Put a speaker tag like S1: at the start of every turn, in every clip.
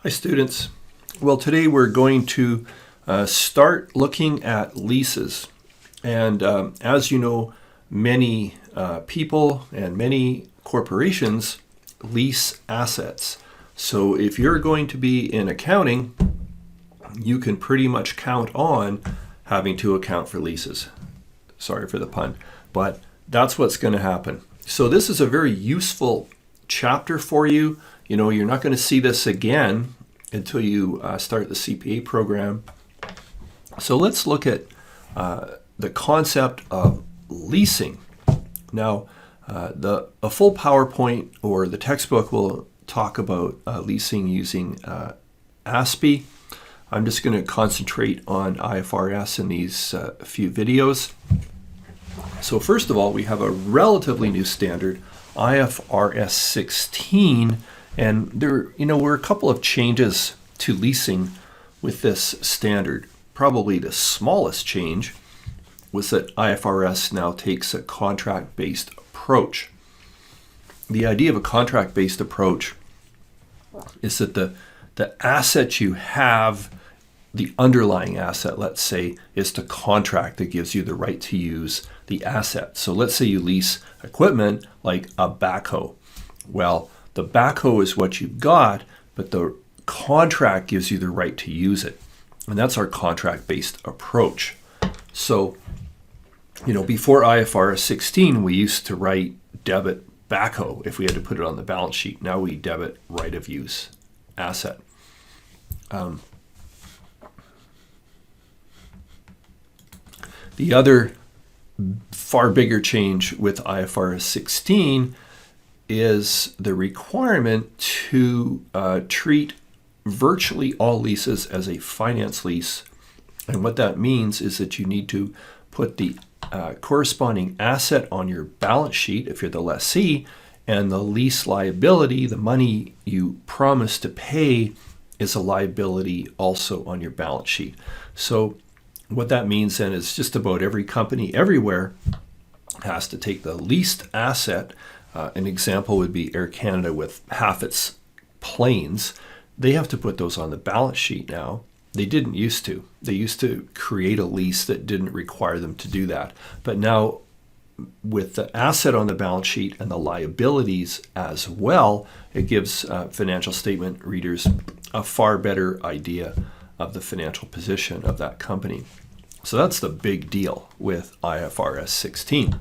S1: Hi students. Well, today we're going to start looking at leases. And as you know, many people and many corporations lease assets. So if you're going to be in accounting, you can pretty much count on having to account for leases. Sorry for the pun, but that's what's going to happen. So this is a very useful chapter for you. You know, you're not going to see this again until you start the CPA program. So let's look at the concept of leasing. Now, a full PowerPoint or the textbook will talk about leasing using ASPE. I'm just going to concentrate on IFRS in these few videos. So first of all, we have a relatively new standard, IFRS 16, and there were a couple of changes to leasing with this standard. Probably the smallest change was that IFRS now takes a contract-based approach. The idea of a contract-based approach is that the asset you have, the underlying asset, let's say, is the contract that gives you the right to use the asset. So let's say you lease equipment like a backhoe. Well, the backhoe is what you've got, but the contract gives you the right to use it. And that's our contract-based approach. So, before IFRS 16, we used to write debit backhoe if we had to put it on the balance sheet. Now we debit right of use asset. The other far bigger change with IFRS 16 is the requirement to treat virtually all leases as a finance lease. And what that means is that you need to put the corresponding asset on your balance sheet if you're the lessee, and the lease liability, the money you promise to pay, is a liability also on your balance sheet. So what that means then is just about every company everywhere has to take the leased asset. An example would be Air Canada with half its planes. They have to put those on the balance sheet now. They didn't used to. They used to create a lease that didn't require them to do that. But now with the asset on the balance sheet and the liabilities as well, it gives financial statement readers a far better idea of the financial position of that company. So that's the big deal with IFRS 16.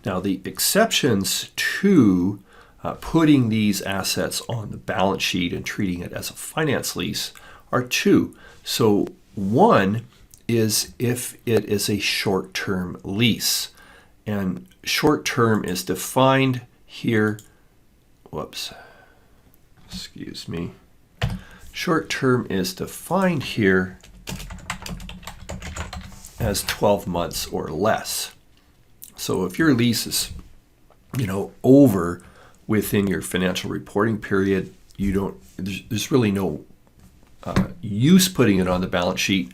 S1: Now, the exceptions to putting these assets on the balance sheet and treating it as a finance lease are two. So one is if it is a short-term lease. And short-term is defined here. Short-term is defined here as 12 months or less. So if your lease is, over within your financial reporting period, there's really no use putting it on the balance sheet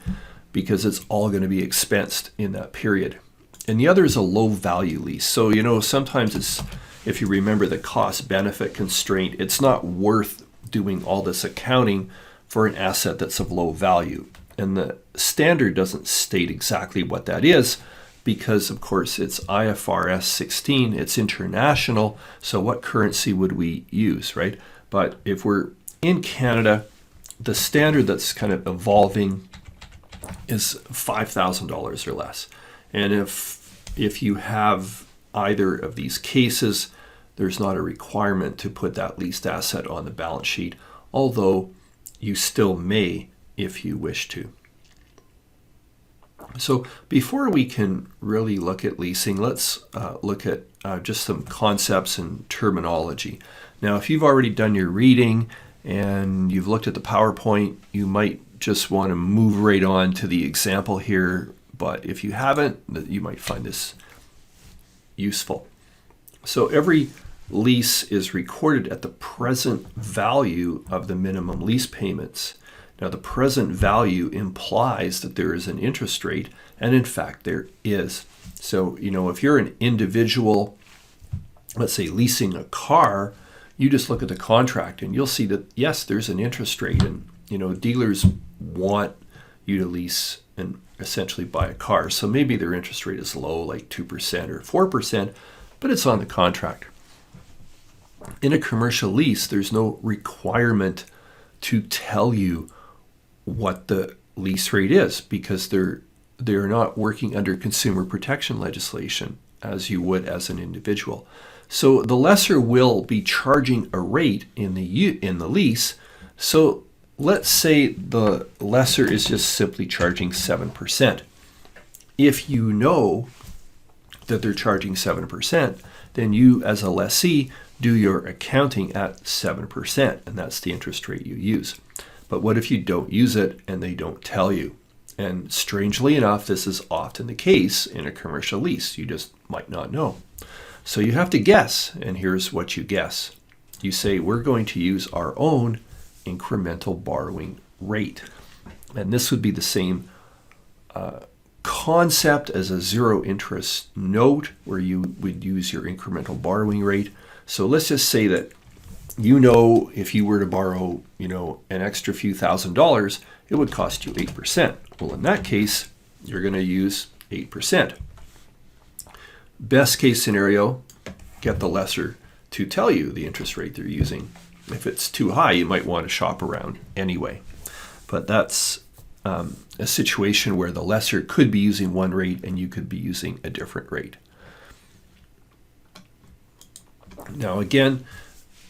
S1: because it's all going to be expensed in that period. And the other is a low value lease. So, sometimes if you remember the cost benefit constraint, it's not worth doing all this accounting for an asset that's of low value. And the standard doesn't state exactly what that is because, of course, it's IFRS 16, it's international, so what currency would we use, right? But if we're in Canada, the standard that's kind of evolving is $5,000 or less. And if you have either of these cases, there's not a requirement to put that leased asset on the balance sheet, although you still may if you wish to. So before we can really look at leasing, let's look at just some concepts and terminology. Now, if you've already done your reading and you've looked at the PowerPoint, you might just want to move right on to the example here. But if you haven't, you might find this useful. So every lease is recorded at the present value of the minimum lease payments. Now, the present value implies that there is an interest rate, and in fact, there is. So, if you're an individual, let's say leasing a car, you just look at the contract and you'll see that, yes, there's an interest rate, and dealers want you to lease and essentially buy a car. So maybe their interest rate is low, like 2% or 4%, but it's on the contract. In a commercial lease, there's no requirement to tell you what the lease rate is, because they're not working under consumer protection legislation as you would as an individual. So the lessor will be charging a rate in the lease. So let's say the lessor is just simply charging 7%. If you know that they're charging 7%, then you as a lessee do your accounting at 7%, and that's the interest rate you use. But what if you don't use it and they don't tell you? And strangely enough, this is often the case in a commercial lease. You just might not know. So you have to guess, and here's what you guess. You say, we're going to use our own incremental borrowing rate. And this would be the same concept as a zero interest note, where you would use your incremental borrowing rate. So let's just say that if you were to borrow, an extra few $1,000s, it would cost you 8%. Well, in that case, you're going to use 8%. Best case scenario, get the lessor to tell you the interest rate they're using. If it's too high, you might want to shop around anyway. But that's a situation where the lessor could be using one rate and you could be using a different rate. Now again,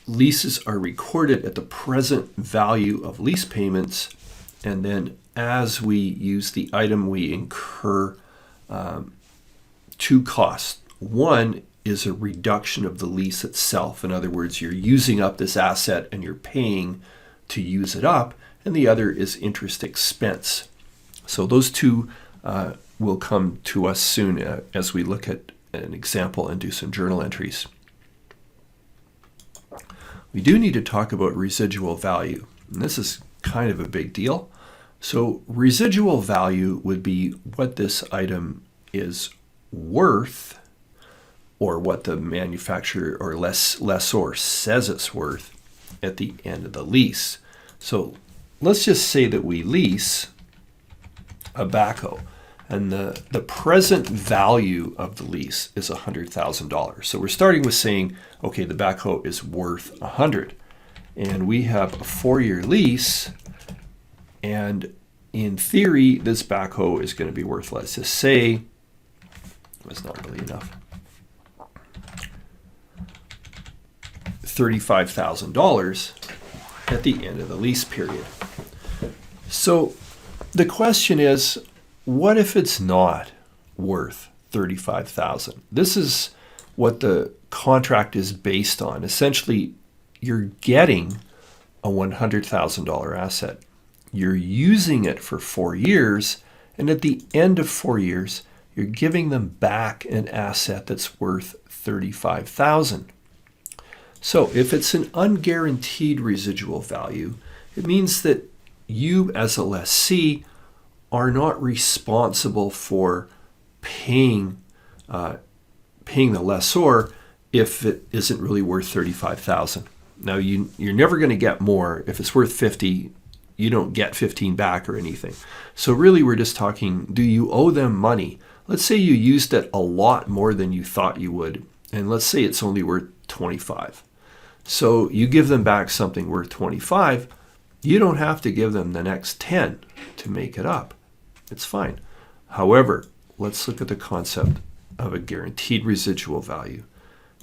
S1: leases are recorded at the present value of lease payments, and then as we use the item, we incur two costs. One is a reduction of the lease itself. In other words, you're using up this asset and you're paying to use it up. And the other is interest expense. So those two will come to us soon as we look at an example and do some journal entries. We do need to talk about residual value. And this is kind of a big deal. So residual value would be what this item is worth, or what the manufacturer or lessor says it's worth at the end of the lease. So let's just say that we lease a backhoe, and the present value of the lease is $100,000. So we're starting with saying, okay, the backhoe is worth $100,000, and we have a 4-year lease, and in theory, this backhoe is going to be worth, let's just say, it's not really enough, $35,000 at the end of the lease period. So the question is, what if it's not worth $35,000? This is what the contract is based on. Essentially, you're getting a $100,000 asset. You're using it for 4 years, and at the end of 4 years, you're giving them back an asset that's worth $35,000. So if it's an unguaranteed residual value, it means that you as a lessee are not responsible for paying the lessor if it isn't really worth $35,000. Now you're never going to get more. If it's worth $50,000, you don't get $15,000 back or anything. So really we're just talking, do you owe them money? Let's say you used it a lot more than you thought you would, and let's say it's only worth $25,000. So you give them back something worth $25,000. You don't have to give them the next $10,000 to make it up. It's fine. However, let's look at the concept of a guaranteed residual value.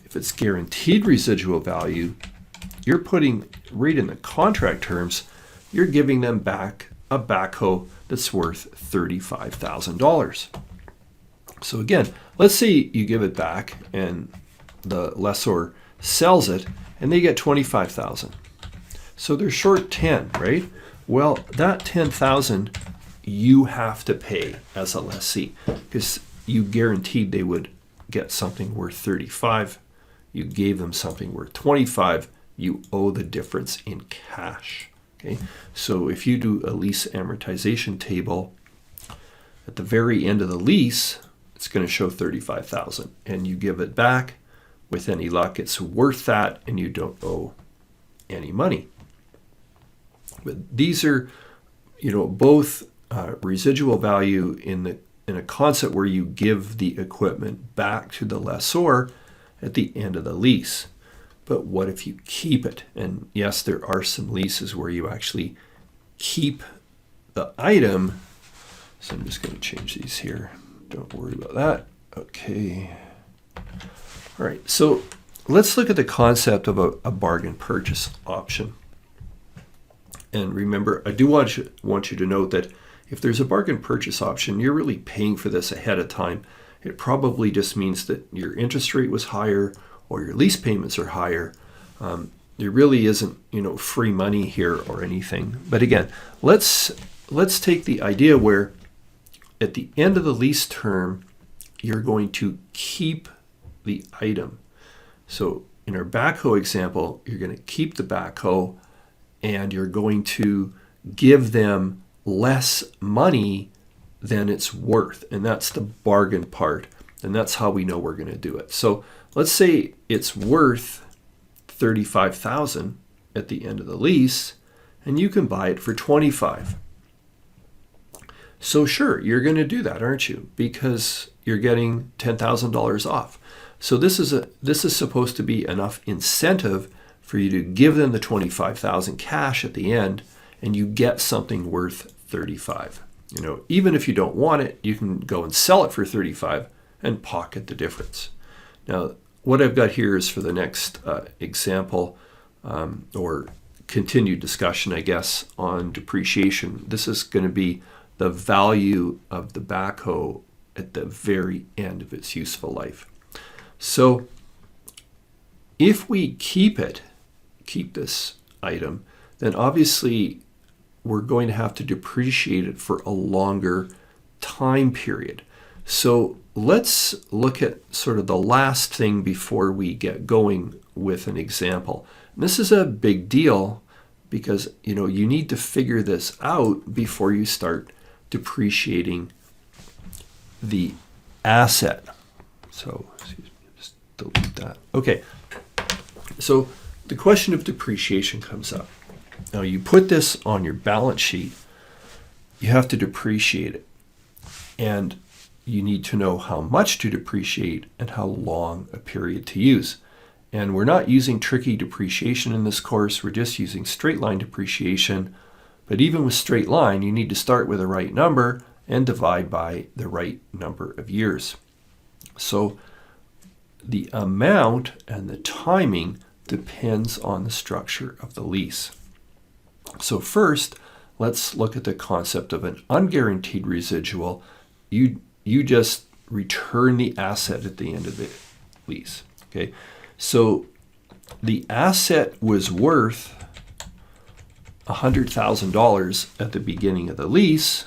S1: If it's guaranteed residual value, you're putting right in the contract terms, you're giving them back a backhoe that's worth $35,000. So again, let's say you give it back and the lessor sells it and they get $25,000. So they're short 10, right? Well, that $10,000 you have to pay as a lessee, because you guaranteed they would get something worth $35,000. You gave them something worth $25,000. You owe the difference in cash. Okay, so if you do a lease amortization table, at the very end of the lease, it's going to show $35,000, and you give it back. With any luck, it's worth that, and you don't owe any money. But these are, both residual value in a concept where you give the equipment back to the lessor at the end of the lease. But what if you keep it? And yes, there are some leases where you actually keep the item. So I'm just going to change these here. Don't worry about that. Okay. All right. So let's look at the concept of a bargain purchase option. And remember, I do want you to note that if there's a bargain purchase option, you're really paying for this ahead of time. It probably just means that your interest rate was higher or your lease payments are higher. There really isn't, free money here or anything. But again, let's take the idea where at the end of the lease term, you're going to keep the item. So in our backhoe example, you're going to keep the backhoe and you're going to give them less money than it's worth. And that's the bargain part. And that's how we know we're going to do it. So let's say it's worth $35,000 at the end of the lease, and you can buy it for $25,000. So sure, you're going to do that, aren't you? Because you're getting $10,000 off. So this is supposed to be enough incentive for you to give them the $25,000 cash at the end, and you get something worth $35,000. Even if you don't want it, you can go and sell it for $35,000 and pocket the difference. Now, what I've got here is for the next example or continued discussion, I guess, on depreciation. This is going to be the value of the backhoe at the very end of its useful life. So if we keep this item, then obviously we're going to have to depreciate it for a longer time period. So let's look at sort of the last thing before we get going with an example. And this is a big deal because you need to figure this out before you start depreciating the asset. So just delete that. Okay. So the question of depreciation comes up. Now you put this on your balance sheet, you have to depreciate it. And you need to know how much to depreciate and how long a period to use. And we're not using tricky depreciation in this course, we're just using straight line depreciation. But even with straight line, you need to start with the right number and divide by the right number of years. So the amount and the timing depends on the structure of the lease. So first, let's look at the concept of an unguaranteed residual. You just return the asset at the end of the lease. Okay, so the asset was worth $100,000 at the beginning of the lease.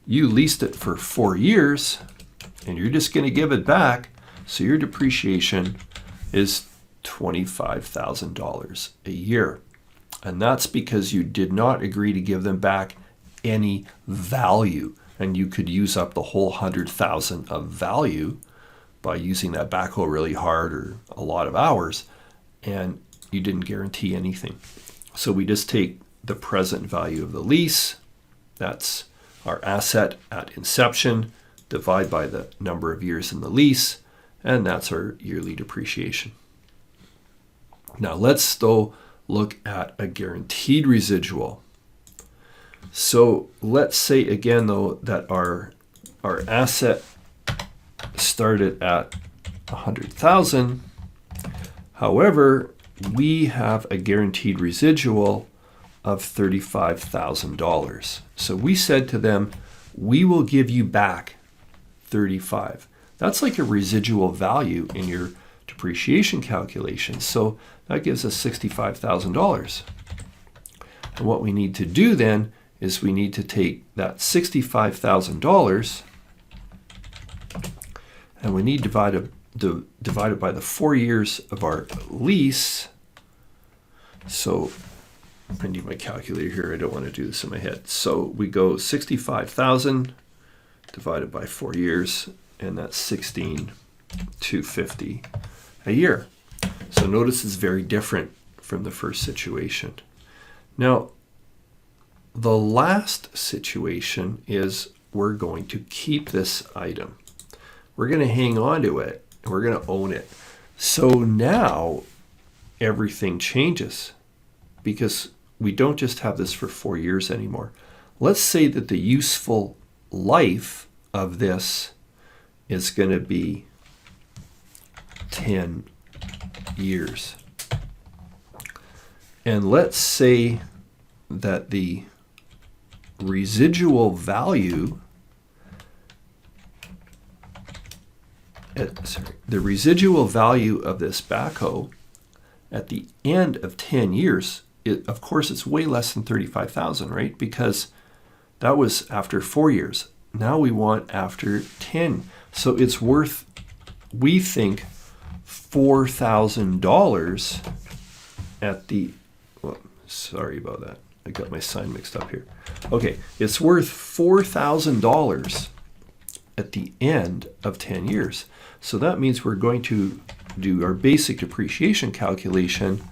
S1: You leased it for 4 years, and you're just going to give it back. So your depreciation is $25,000 a year. And that's because you did not agree to give them back any value. And you could use up the whole $100,000 of value by using that backhoe really hard or a lot of hours, and you didn't guarantee anything. So we just take the present value of the lease, that's our asset at inception, divide by the number of years in the lease, and that's our yearly depreciation. Now let's though look at a guaranteed residual. So let's say again though that our asset started at 100,000. However, we have a guaranteed residual of $35,000. So we said to them, we will give you back 35. That's like a residual value in your depreciation calculation. So that gives us $65,000. And what we need to do then is we need to take that $65,000 and we need to divide it by the 4 years of our lease. So I need my calculator here. I don't want to do this in my head. So we go 65,000 divided by 4 years, and that's $16,250 a year. So notice it's very different from the first situation. Now, the last situation is we're going to keep this item. We're going to hang on to it, and we're going to own it. So now everything changes because we don't just have this for 4 years anymore. Let's say that the useful life of this is going to be 10 years. And let's say that the residual value of this backhoe at the end of 10 years, of course, it's way less than $35,000, right? Because that was after 4 years. Now we want after 10. So it's worth, we think, $4,000 at the, well, sorry about that. I got my sign mixed up here. Okay, it's worth $4,000 at the end of 10 years. So that means we're going to do our basic depreciation calculation.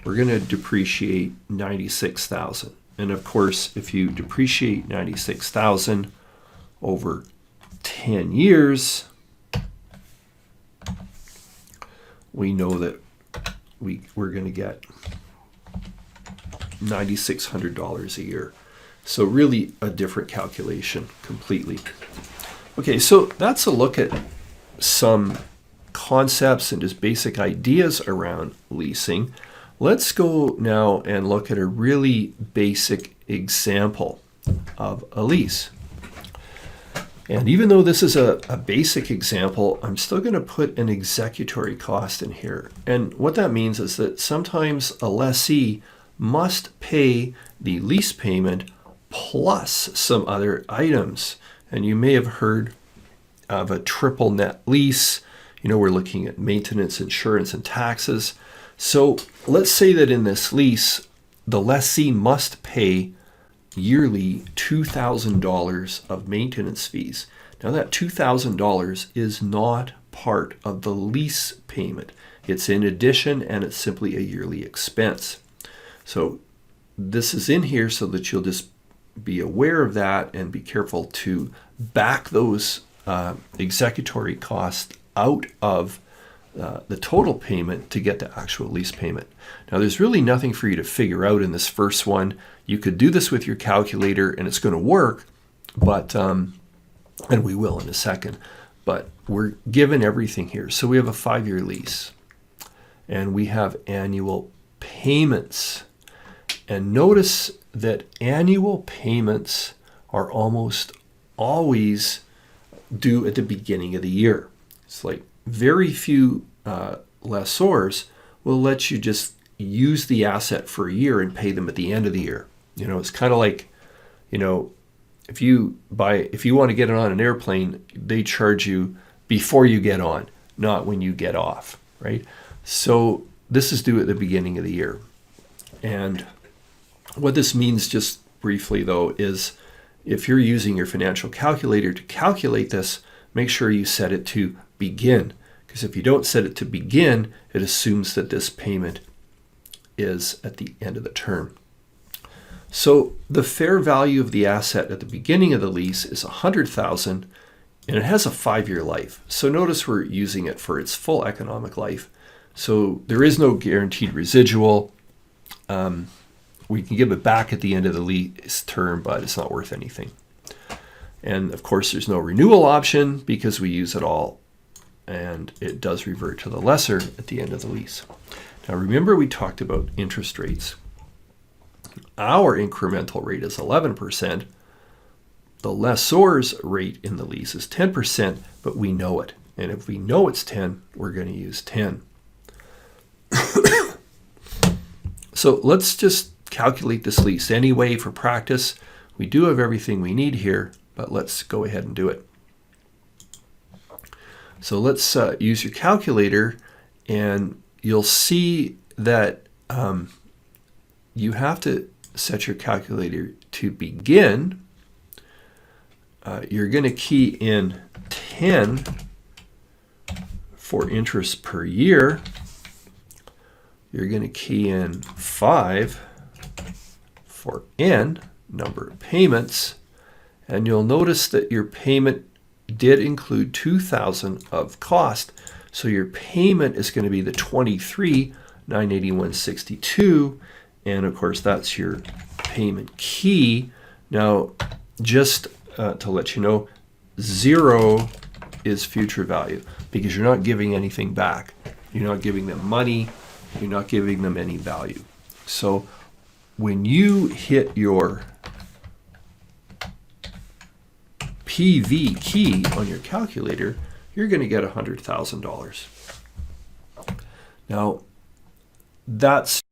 S1: We're going to depreciate $96,000. And of course, if you depreciate $96,000 over 10 years, we know that we're going to get $9,600 a year. So really a different calculation completely. Okay, so that's a look at some concepts and just basic ideas around leasing. Let's go now and look at a really basic example of a lease. And even though this is a basic example, I'm still going to put an executory cost in here. And what that means is that sometimes a lessee must pay the lease payment plus some other items. And you may have heard of a triple net lease. You know, we're looking at maintenance, insurance, and taxes. So let's say that in this lease, the lessee must pay yearly $2,000 of maintenance fees. Now that $2,000 is not part of the lease payment. It's in addition, and it's simply a yearly expense. So this is in here so that you'll just be aware of that and be careful to back those executory costs out of the total payment to get the actual lease payment. Now there's really nothing for you to figure out in this first one. You could do this with your calculator and it's going to work, but and we will in a second, but we're given everything here. So we have a 5-year lease and we have annual payments. And notice that annual payments are almost always due at the beginning of the year. It's like very few lessors will let you just use the asset for a year and pay them at the end of the year. You know, it's kind of like, you know, if you want to get on an airplane, they charge you before you get on, not when you get off, right? So this is due at the beginning of the year. And what this means, just briefly though, is if you're using your financial calculator to calculate this, make sure you set it to begin. Because if you don't set it to begin, it assumes that this payment is at the end of the term. So the fair value of the asset at the beginning of the lease is $100,000, and it has a 5-year life. So notice we're using it for its full economic life. So there is no guaranteed residual. We can give it back at the end of the lease term, but it's not worth anything. And of course, there's no renewal option because we use it all, and it does revert to the lessor at the end of the lease. Now remember, we talked about interest rates. Our incremental rate is 11%. The lessor's rate in the lease is 10%, but we know it. And if we know it's 10, we're going to use 10. So let's just calculate this lease anyway for practice. We do have everything we need here, but let's go ahead and do it. So let's use your calculator, and you'll see that you have to set your calculator to begin. You're going to key in 10 for interest per year. you're going to key in 5 for N, number of payments, and you'll notice that your payment did include $2,000 of cost. So your payment is going to be the $23,981.62, and of course that's your payment key. Now, just to let you know, 0 is future value because you're not giving anything back. You're not giving them money. You're not giving them any value. So when you hit your PV key on your calculator, you're going to get $100,000. Now, that's